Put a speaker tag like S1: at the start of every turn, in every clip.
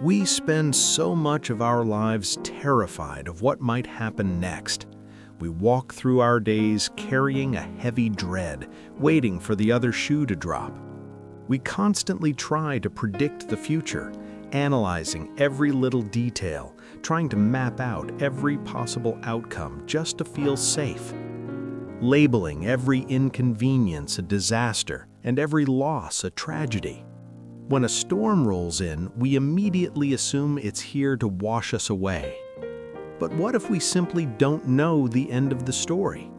S1: We spend so much of our lives terrified of what might happen next. We walk through our days carrying a heavy dread, waiting for the other shoe to drop. We constantly try to predict the future, analyzing every little detail, trying to map out every possible outcome just to feel safe. Labeling every inconvenience a disaster and every loss a tragedy. When a storm rolls in, we immediately assume it's here to wash us away. But what if we simply don't know the end of the story?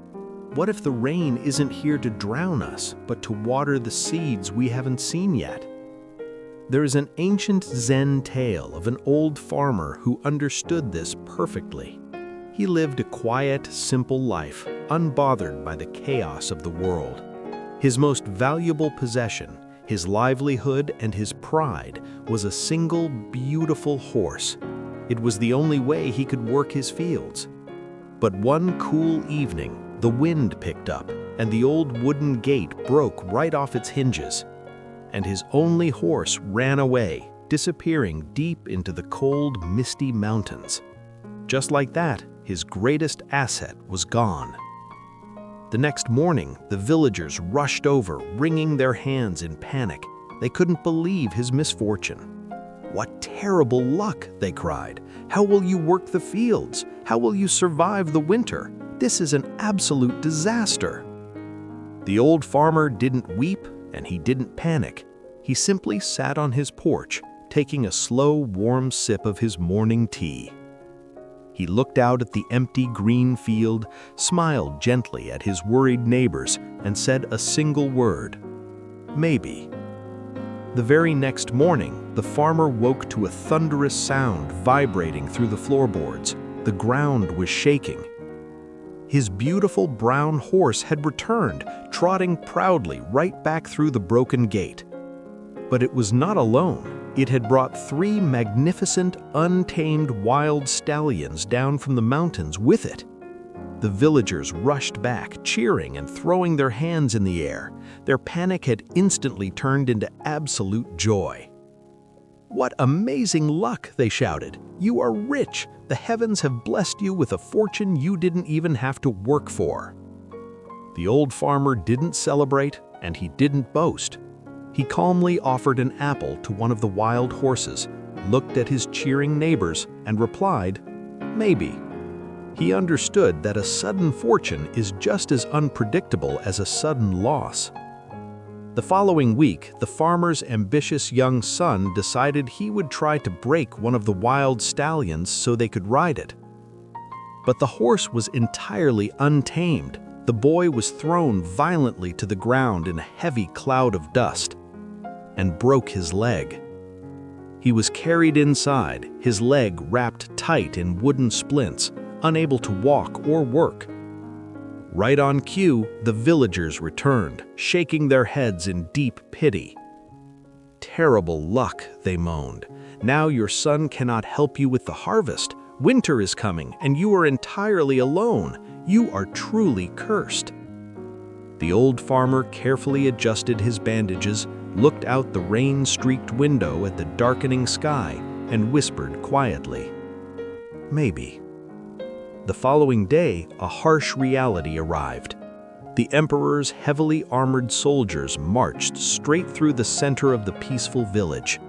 S1: What if the rain isn't here to drown us, but to water the seeds we haven't seen yet? There is an ancient Zen tale of an old farmer who understood this perfectly. He lived a quiet, simple life, unbothered by the chaos of the world. His most valuable possession, his livelihood and his pride, was a single, beautiful horse. It was the only way he could work his fields. But one cool evening, the wind picked up, and the old wooden gate broke right off its hinges. And his only horse ran away, disappearing deep into the cold, misty mountains. Just like that, his greatest asset was gone. The next morning, the villagers rushed over, wringing their hands in panic. They couldn't believe his misfortune. "What terrible luck!" they cried. "How will you work the fields? How will you survive the winter? This is an absolute disaster." The old farmer didn't weep and he didn't panic. He simply sat on his porch, taking a slow, warm sip of his morning tea. He looked out at the empty green field, smiled gently at his worried neighbors, and said a single word: "Maybe." The very next morning, the farmer woke to a thunderous sound vibrating through the floorboards. The ground was shaking. His beautiful brown horse had returned, trotting proudly right back through the broken gate. But it was not alone. It had brought 3 magnificent, untamed wild stallions down from the mountains with it. The villagers rushed back, cheering and throwing their hands in the air. Their panic had instantly turned into absolute joy. "What amazing luck!" they shouted. "You are rich! The heavens have blessed you with a fortune you didn't even have to work for." The old farmer didn't celebrate, and he didn't boast. He calmly offered an apple to one of the wild horses, looked at his cheering neighbors, and replied, "Maybe." He understood that a sudden fortune is just as unpredictable as a sudden loss. The following week, the farmer's ambitious young son decided he would try to break one of the wild stallions so they could ride it. But the horse was entirely untamed. The boy was thrown violently to the ground in a heavy cloud of dust and broke his leg. He was carried inside, his leg wrapped tight in wooden splints, unable to walk or work. Right on cue, the villagers returned, shaking their heads in deep pity. "Terrible luck," they moaned. "Now your son cannot help you with the harvest. Winter is coming, and you are entirely alone. You are truly cursed." The old farmer carefully adjusted his bandages, looked out the rain-streaked window at the darkening sky, and whispered quietly, "Maybe." The following day, a harsh reality arrived. The emperor's heavily armored soldiers marched straight through the center of the peaceful village.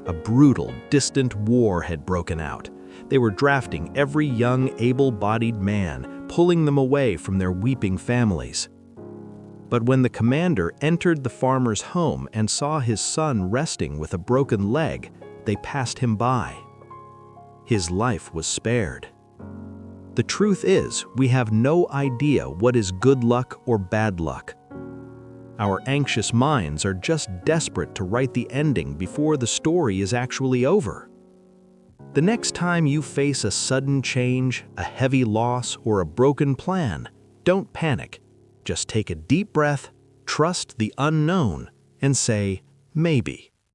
S1: A brutal, distant war had broken out. They were drafting every young, able-bodied man, pulling them away from their weeping families. But when the commander entered the farmer's home and saw his son resting with a broken leg, they passed him by. His life was spared. The truth is, we have no idea what is good luck or bad luck. Our anxious minds are just desperate to write the ending before the story is actually over. The next time you face a sudden change, a heavy loss, or a broken plan, don't panic. Just take a deep breath, trust the unknown, and say, "Maybe."